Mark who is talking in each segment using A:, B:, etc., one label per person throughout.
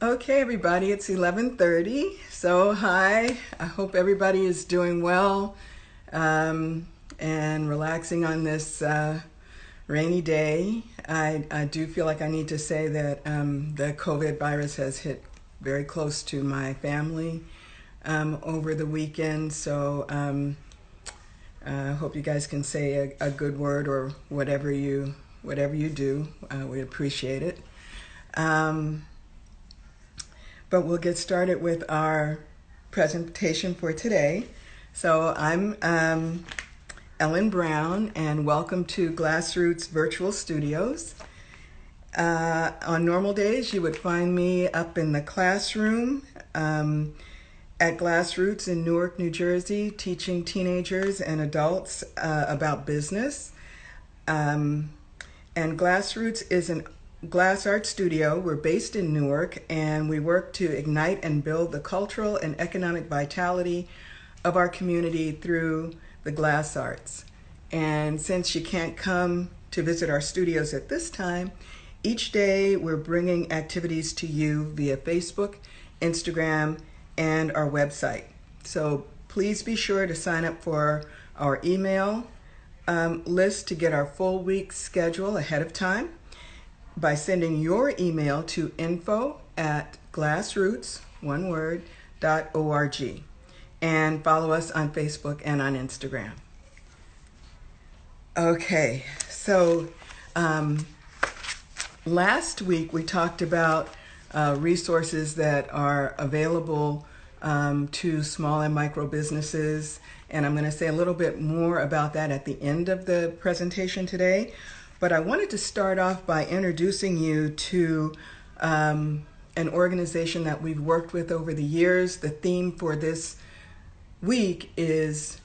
A: Okay, everybody, it's 11:30. So, hi. I hope everybody is doing well and relaxing on this rainy day. I do feel like I need to say that the COVID virus has hit very close to my family over the weekend. So, I hope you guys can say a good word or whatever you do. We appreciate it. But we'll get started with our presentation for today. So I'm Ellen Brown, and welcome to GlassRoot's virtual studios. On normal days, you would find me up in the classroom at GlassRoots in Newark, New Jersey, teaching teenagers and adults about business. And GlassRoots is an glass art studio. We're based in Newark, and we work to ignite and build the cultural and economic vitality of our community through the glass arts. And since you can't come to visit our studios at this time, each day we're bringing activities to you via Facebook, Instagram, and our website. So please be sure to sign up for our email list to get our full week schedule ahead of time by sending your email to info@glassroots.org, and follow us on Facebook and on Instagram. Okay, so last week we talked about resources that are available to small and micro businesses, and I'm going to say a little bit more about that at the end of the presentation today. But I wanted to start off by introducing you to an organization that we've worked with over the years. The theme for this week is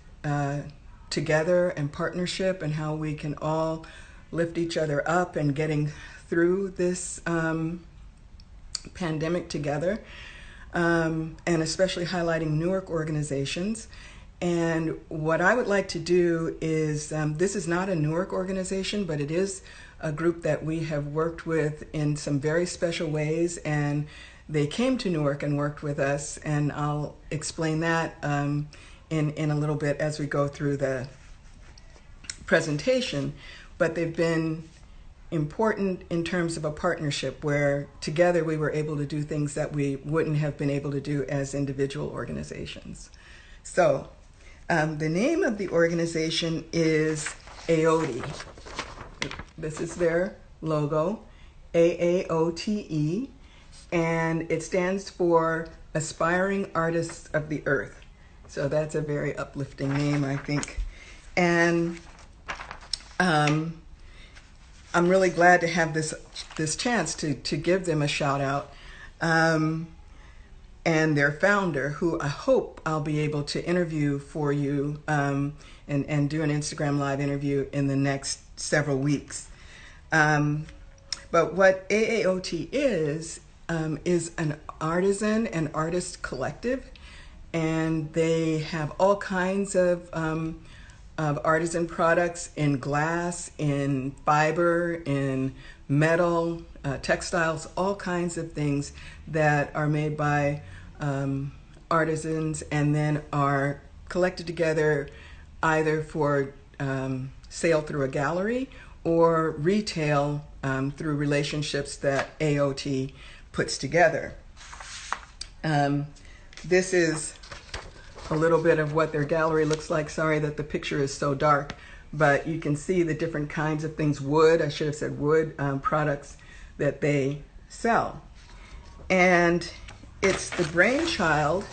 A: together and partnership, and how we can all lift each other up and getting through this pandemic together, and especially highlighting Newark organizations. And what I would like to do is, this is not a Newark organization, but it is a group that we have worked with in some very special ways, and they came to Newark and worked with us, and I'll explain that in a little bit as we go through the presentation. But they've been important in terms of a partnership where together we were able to do things that we wouldn't have been able to do as individual organizations. So the name of the organization is AOT. This is their logo, AAOTE, and it stands for Aspiring Artists of the Earth. So that's a very uplifting name, I think. And I'm really glad to have this chance to give them a shout out. And their founder, who I hope I'll be able to interview for you and do an Instagram Live interview in the next several weeks. But what AAOT is an artisan and artist collective, and they have all kinds of artisan products in glass, in fiber, in metal, textiles, all kinds of things that are made by artisans and then are collected together either for sale through a gallery or retail through relationships that AOT puts together. This is a little bit of what their gallery looks like. Sorry that the picture is so dark, but you can see the different kinds of things, wood, I should have said wood, products that they sell. And it's the brainchild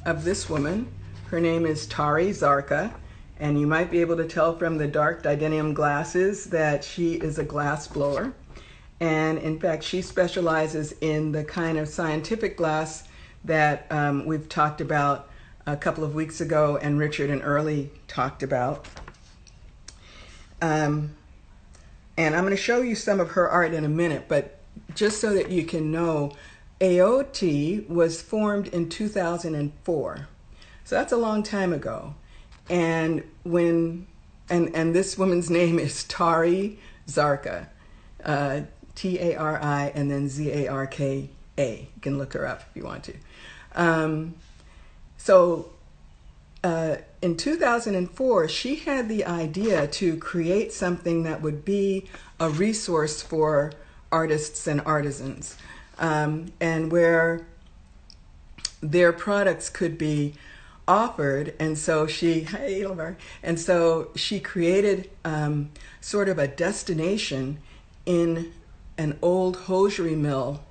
A: of this woman. Her name is Tari Zarka, and you might be able to tell from the dark titanium glasses that she is a glass blower. And in fact, she specializes in the kind of scientific glass that we've talked about a couple of weeks ago, and Richard and Early talked about. And I'm going to show you some of her art in a minute, but just so that you can know, AOT was formed in 2004. So that's a long time ago. And this woman's name is Tari Zarka, Tari and then Zarka. A. You can look her up if you want to. In 2004, she had the idea to create something that would be a resource for artists and artisans, and where their products could be offered. And so she created sort of a destination in an old hosiery mill,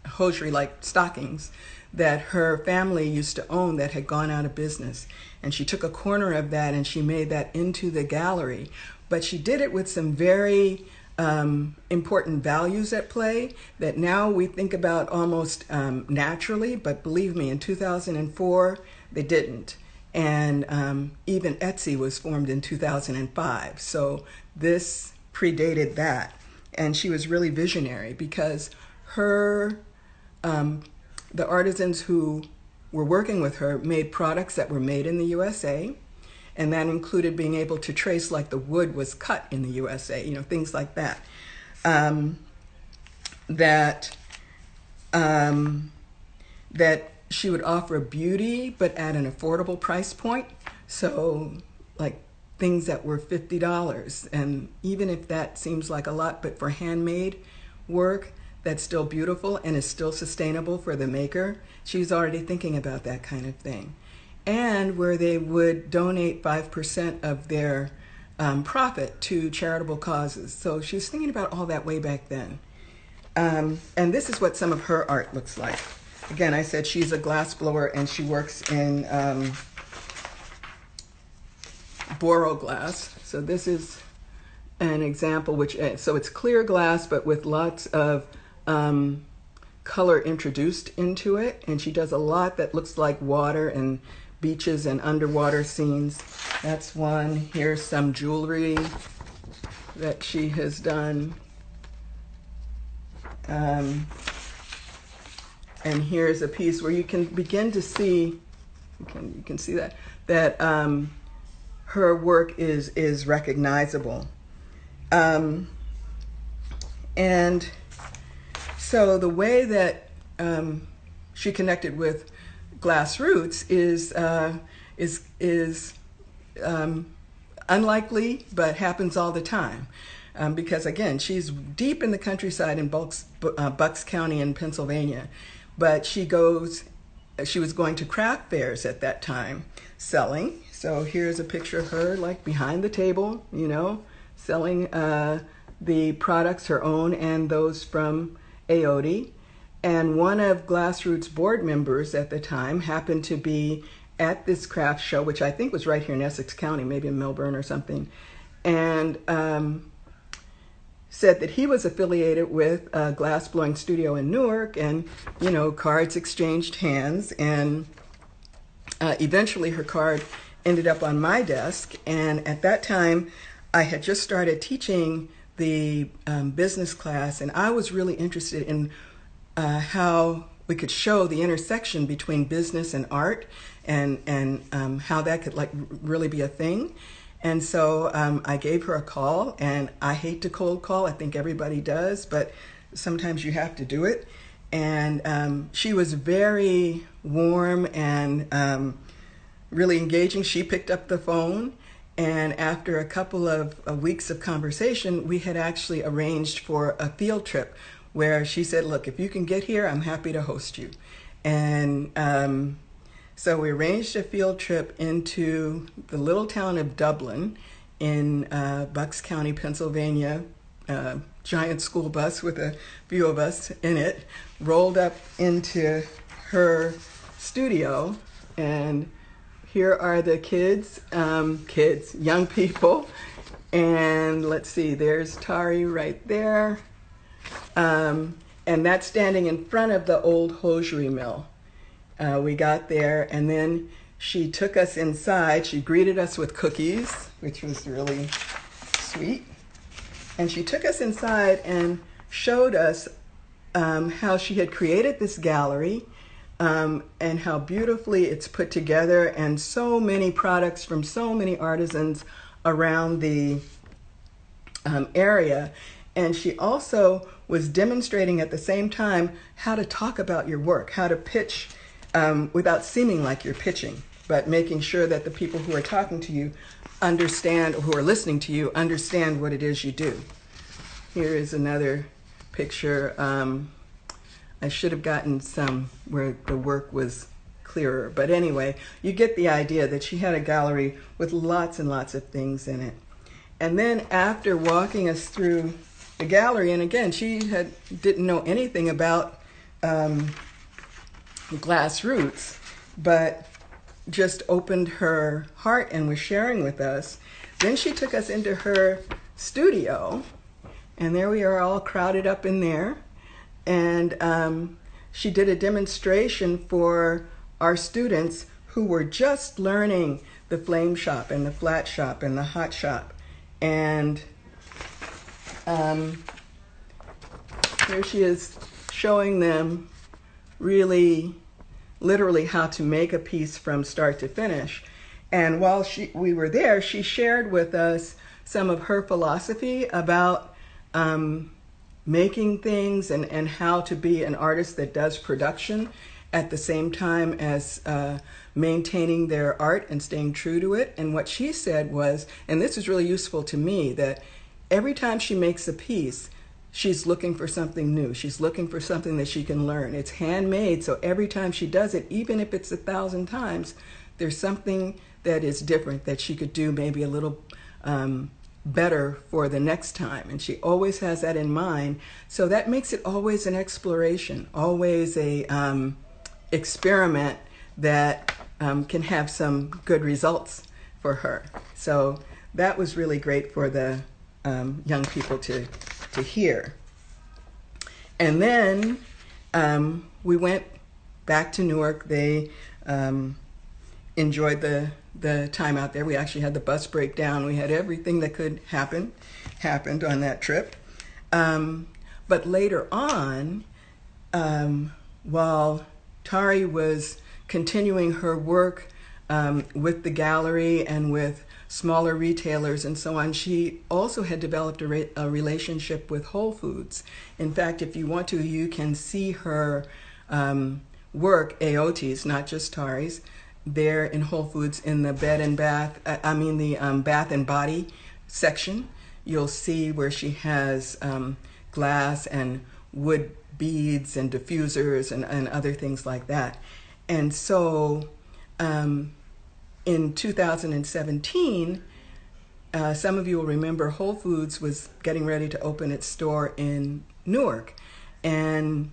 A: hosiery like stockings, that her family used to own that had gone out of business. And she took a corner of that and she made that into the gallery. But she did it with some very important values at play that now we think about almost naturally, but believe me, in 2004, they didn't. And even Etsy was formed in 2005. So this predated that. And she was really visionary because her, the artisans who were working with her made products that were made in the USA. And that included being able to trace like the wood was cut in the USA, you know, things like that. That she would offer beauty, but at an affordable price point. So like things that were $50. And even if that seems like a lot, but for handmade work, that's still beautiful and is still sustainable for the maker, she's already thinking about that kind of thing. And where they would donate 5% of their profit to charitable causes. So she was thinking about all that way back then. And this is what some of her art looks like. Again, I said she's a glass blower and she works in boro glass. So this is an example, so it's clear glass, but with lots of color introduced into it. And she does a lot that looks like water and beaches and underwater scenes. That's one. Here's some jewelry that she has done. And here's a piece where you can begin to see, you can see that her work is recognizable. And so the way that she connected with GlassRoots is unlikely, but happens all the time. Because again, she's deep in the countryside in Bucks County in Pennsylvania, but she was going to craft fairs at that time selling. So here's a picture of her like behind the table, you know, selling the products, her own and those from AOT. And one of GlassRoot's board members at the time happened to be at this craft show, which I think was right here in Essex County, maybe in Melbourne or something, and said that he was affiliated with a glass blowing studio in Newark, and, you know, cards exchanged hands, and eventually her card ended up on my desk. And at that time, I had just started teaching the business class, and I was really interested in how we could show the intersection between business and art, and how that could like really be a thing. And so I gave her a call, and I hate to cold call. I think everybody does, but sometimes you have to do it. And she was very warm and really engaging. She picked up the phone, and after a couple of weeks of conversation, we had actually arranged for a field trip where she said, look, if you can get here, I'm happy to host you. And so we arranged a field trip into the little town of Dublin in Bucks County, Pennsylvania. Giant school bus with a few of us in it rolled up into her studio, and here are the kids, young people. And let's see, there's Tari right there. And that's standing in front of the old hosiery mill. We got there, and then she took us inside. She greeted us with cookies, which was really sweet. And she took us inside and showed us how she had created this gallery, and how beautifully it's put together, and so many products from so many artisans around the area. And she also was demonstrating at the same time how to talk about your work, how to pitch without seeming like you're pitching, but making sure that the people who are talking to you understand, or who are listening to you, understand what it is you do. Here is another picture. I should have gotten some where the work was clearer, but anyway, you get the idea that she had a gallery with lots and lots of things in it. And then after walking us through the gallery, and again, she didn't know anything about GlassRoots, but just opened her heart and was sharing with us. Then she took us into her studio, and there we are all crowded up in there. And she did a demonstration for our students who were just learning the flame shop and the flat shop and the hot shop. And here she is showing them really literally how to make a piece from start to finish. And while we were there, she shared with us some of her philosophy about making things and how to be an artist that does production at the same time as maintaining their art and staying true to it. And what she said was, and this is really useful to me, that every time she makes a piece, she's looking for something new. She's looking for something that she can learn. It's handmade, so every time she does it, even if it's 1,000 times, there's something that is different that she could do maybe a little better for the next time. And she always has that in mind. So that makes it always an exploration, always a experiment that can have some good results for her. So that was really great for the young people to hear. And then we went back to Newark. They enjoyed the time out there. We actually had the bus breakdown. We had everything that could happened on that trip. But later on, while Tari was continuing her work with the gallery and with smaller retailers and so on, she also had developed a relationship with Whole Foods. In fact, if you want to, you can see her work, AOT's, not just Tari's, there in Whole Foods in the bath and body section. You'll see where she has glass and wood beads and diffusers and other things like that. And so in 2017, some of you will remember Whole Foods was getting ready to open its store in Newark. And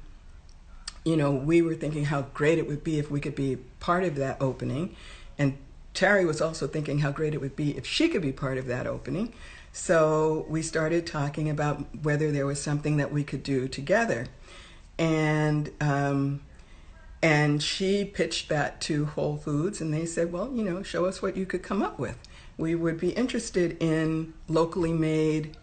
A: you know, we were thinking how great it would be if we could be part of that opening. And Tari was also thinking how great it would be if she could be part of that opening. So we started talking about whether there was something that we could do together. And she pitched that to Whole Foods, and they said, well, you know, show us what you could come up with. We would be interested in locally made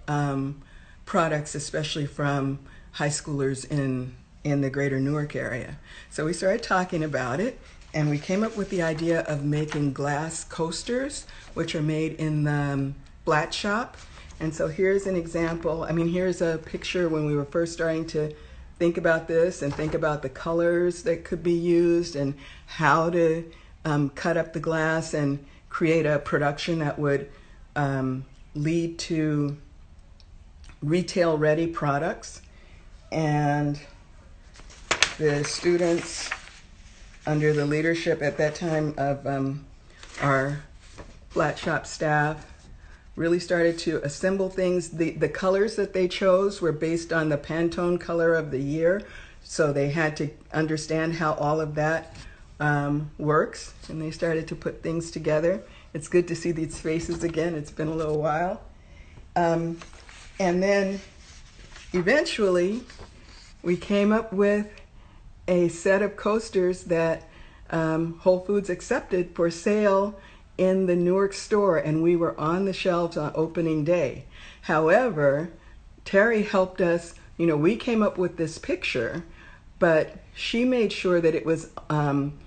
A: products, especially from high schoolers in the greater Newark area. So we started talking about it, and we came up with the idea of making glass coasters, which are made in the flat shop. And so here's an example. I mean, here's a picture when we were first starting to think about this and think about the colors that could be used and how to cut up the glass and create a production that would lead to retail-ready products. And the students, under the leadership at that time of our flat shop staff, really started to assemble things. The colors that they chose were based on the Pantone color of the year, so they had to understand how all of that works, and they started to put things together. It's good to see these faces again. It's been a little while. And then eventually we came up with a set of coasters that Whole Foods accepted for sale in the Newark store, and we were on the shelves on opening day. However, Tari helped us. You know, we came up with this picture, but she made sure that it was on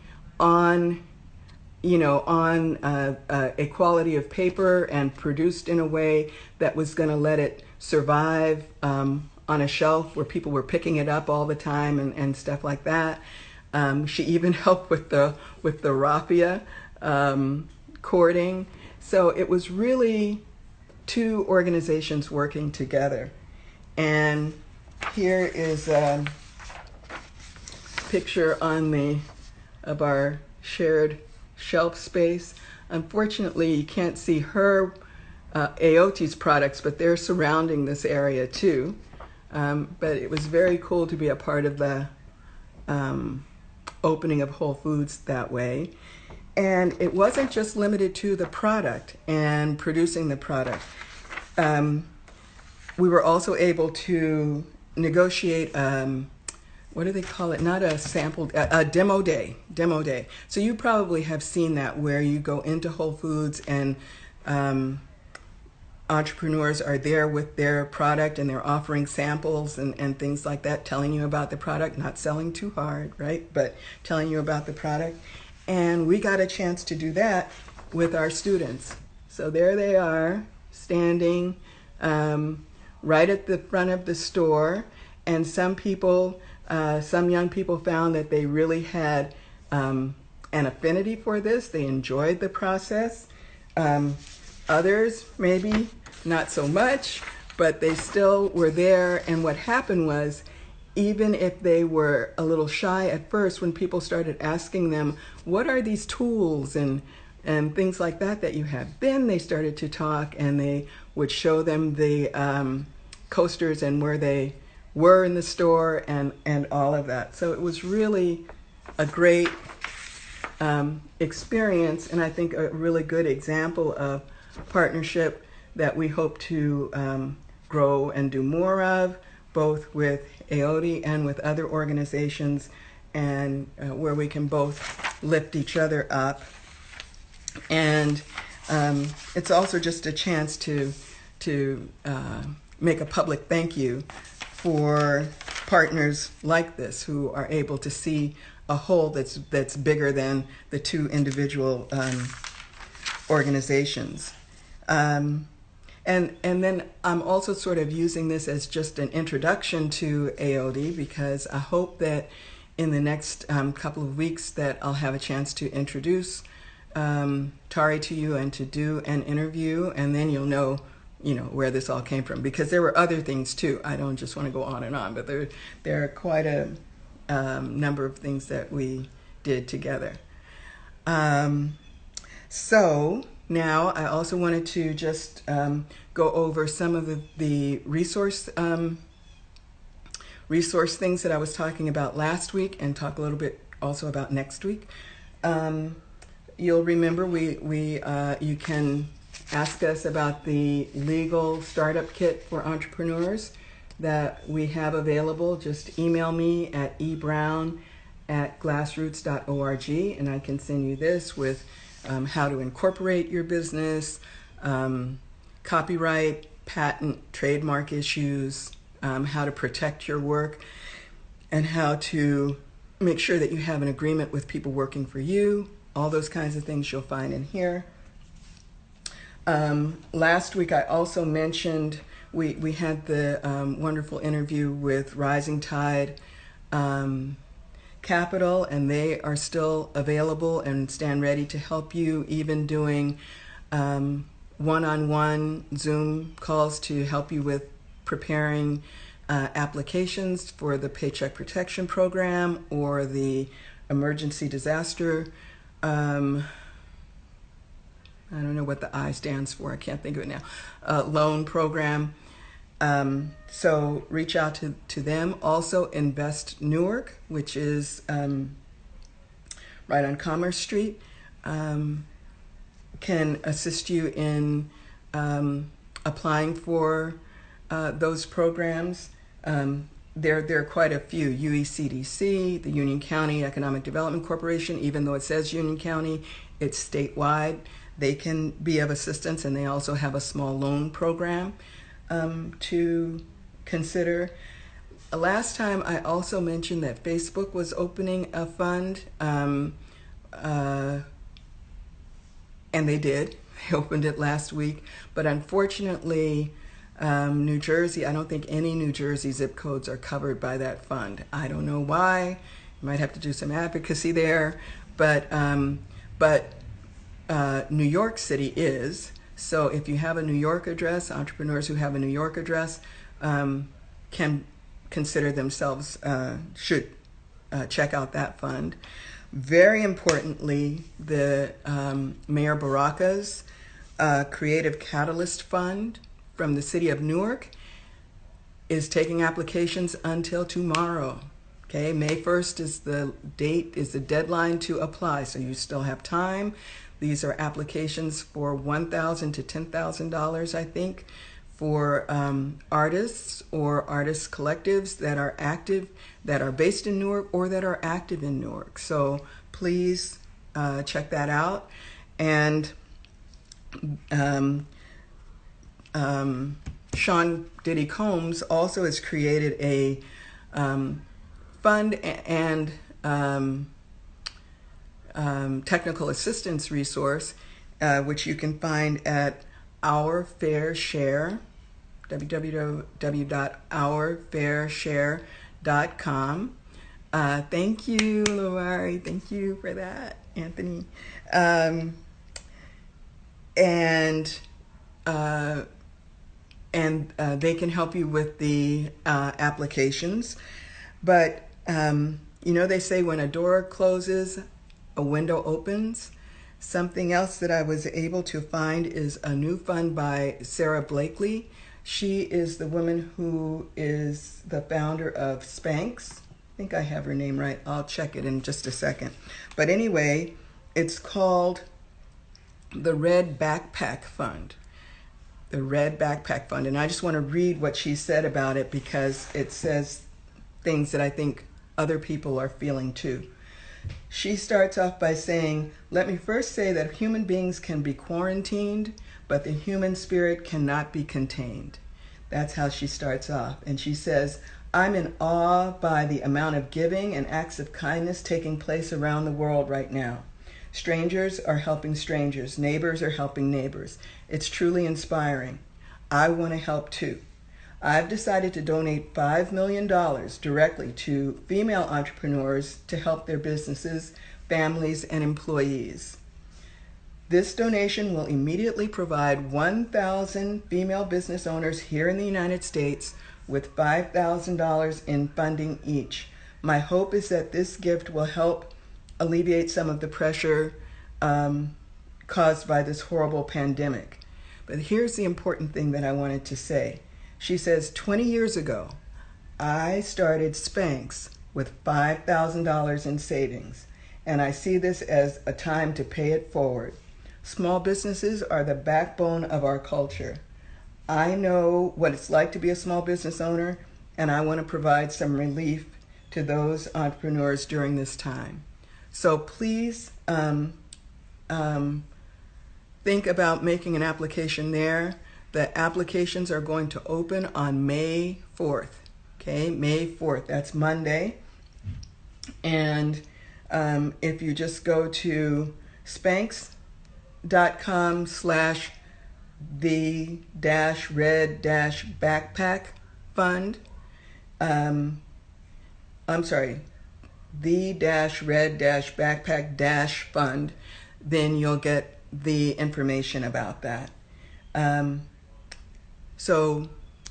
A: a quality of paper and produced in a way that was going to let it survive on a shelf where people were picking it up all the time and stuff like that. She even helped with the raffia cording. So it was really two organizations working together. And here is a picture of our shared shelf space. Unfortunately, you can't see her AOT's products, but they're surrounding this area too. But it was very cool to be a part of the opening of Whole Foods that way. And it wasn't just limited to the product and producing the product. We were also able to negotiate, what do they call it? Not a sample, a demo day. So you probably have seen that, where you go into Whole Foods and entrepreneurs are there with their product and they're offering samples and things like that, telling you about the product, not selling too hard, right? But telling you about the product. And we got a chance to do that with our students. So there they are, standing right at the front of the store. And some young people found that they really had an affinity for this. They enjoyed the process. Others, maybe not so much, but they still were there. And what happened was, even if they were a little shy at first, when people started asking them, what are these tools and things like that you have, then they started to talk, and they would show them the coasters and where they were in the store and all of that. So it was really a great experience, and I think a really good example of partnership that we hope to grow and do more of, both with AOT and with other organizations, and where we can both lift each other up. And it's also just a chance to make a public thank you for partners like this who are able to see a whole that's bigger than the two individual organizations. And then I'm also sort of using this as just an introduction to AOT, because I hope that in the next couple of weeks that I'll have a chance to introduce Tari to you and to do an interview, and then you'll know where this all came from, because there were other things too. I don't just want to go on and on, but there are quite a number of things that we did together. So now I also wanted to just go over some of the resource things that I was talking about last week, and talk a little bit also about next week. You'll remember you can ask us about the legal startup kit for entrepreneurs that we have available. Just email me at ebrown@glassroots.org, and I can send you this with how to incorporate your business, copyright, patent, trademark issues, how to protect your work, and how to make sure that you have an agreement with people working for you. All those kinds of things you'll find in here. Last week I also mentioned we had the wonderful interview with Rising Tide Capital, and they are still available and stand ready to help you, even doing one-on-one Zoom calls to help you with preparing applications for the Paycheck Protection Program or the Emergency Disaster I don't know what the I stands for, I can't think of it now, loan program. So reach out to them. Also, Invest Newark, which is right on Commerce Street, can assist you in applying for those programs. There are quite a few. UECDC, the Union County Economic Development Corporation, even though it says Union County, it's statewide. They can be of assistance, and they also have a small loan program to consider. Last time I also mentioned that Facebook was opening a fund, and they did. They opened it last week, but unfortunately New Jersey, I don't think any New Jersey zip codes are covered by that fund. I don't know why. You might have to do some advocacy there, but New York City is. So if you have a New York address, entrepreneurs who have a New York address can consider themselves, should check out that fund. Very importantly, the Mayor Baraka's Creative Catalyst Fund from the city of Newark is taking applications until tomorrow. Okay, May 1st is the deadline to apply, so you still have time. These are applications for $1,000 to $10,000, I think, for artists or artist collectives that are active, that are based in Newark or that are active in Newark. So please check that out. And Sean Diddy Combs also has created a fund and technical assistance resource, which you can find at Our Fair Share, www.ourfairshare.com. Thank you, Loari. Thank you for that, Anthony. They can help you with the applications. But, they say when a door closes, a window opens. Something else that I was able to find is a new fund by Sarah Blakely. She is the woman who is the founder of Spanx. I think I have her name right. I'll check it in just a second. But anyway, it's called the Red Backpack Fund. The Red Backpack Fund. And I just want to read what she said about it because it says things that I think other people are feeling too. She starts off by saying, "Let me first say that human beings can be quarantined, but the human spirit cannot be contained." That's how she starts off. And she says, "I'm in awe by the amount of giving and acts of kindness taking place around the world right now. Strangers are helping strangers. Neighbors are helping neighbors. It's truly inspiring. I want to help too. I've decided to donate $5 million directly to female entrepreneurs to help their businesses, families, and employees. This donation will immediately provide 1,000 female business owners here in the United States with $5,000 in funding each. My hope is that this gift will help alleviate some of the pressure caused by this horrible pandemic." But here's the important thing that I wanted to say. She says, 20 years ago, I started Spanx with $5,000 in savings, and I see this as a time to pay it forward. Small businesses are the backbone of our culture. I know what it's like to be a small business owner, and I want to provide some relief to those entrepreneurs during this time. So please think about making an application there. The applications are going to open on May 4th. Okay, May 4th, that's Monday. And if you just go to spanx.com/the-red-backpack fund, the-red-backpack-fund, then you'll get the information about that. So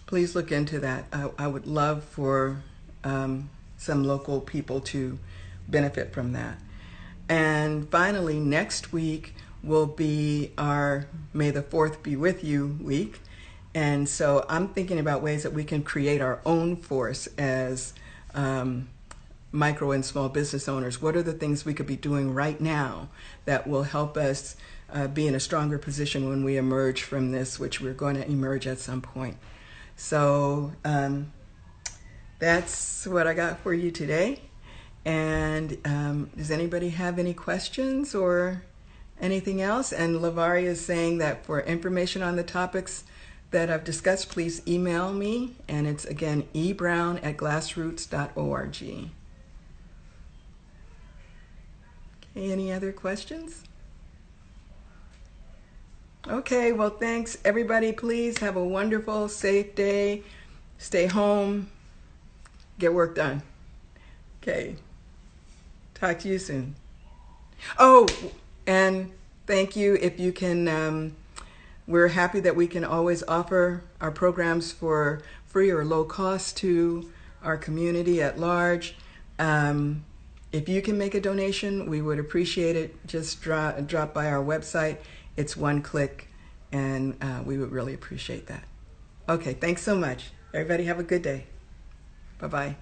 A: please look into that. I would love for some local people to benefit from that. And finally, next week will be our May the 4th Be With You week. And so I'm thinking about ways that we can create our own force as micro and small business owners. What are the things we could be doing right now that will help us be in a stronger position when we emerge from this, which we're going to emerge at some point. So that's what I got for you today. And does anybody have any questions or anything else? And Lavari is saying that for information on the topics that I've discussed, please email me. And it's again, ebrown@glassroots.org. Okay, any other questions? Okay, well, thanks everybody. Please have a wonderful, safe day. Stay home, get work done. Okay, talk to you soon. Oh, and thank you if you can. We're happy that we can always offer our programs for free or low cost to our community at large. If you can make a donation, we would appreciate it. Just drop by our website. It's one click, and we would really appreciate that. Okay, thanks so much. Everybody have a good day. Bye-bye.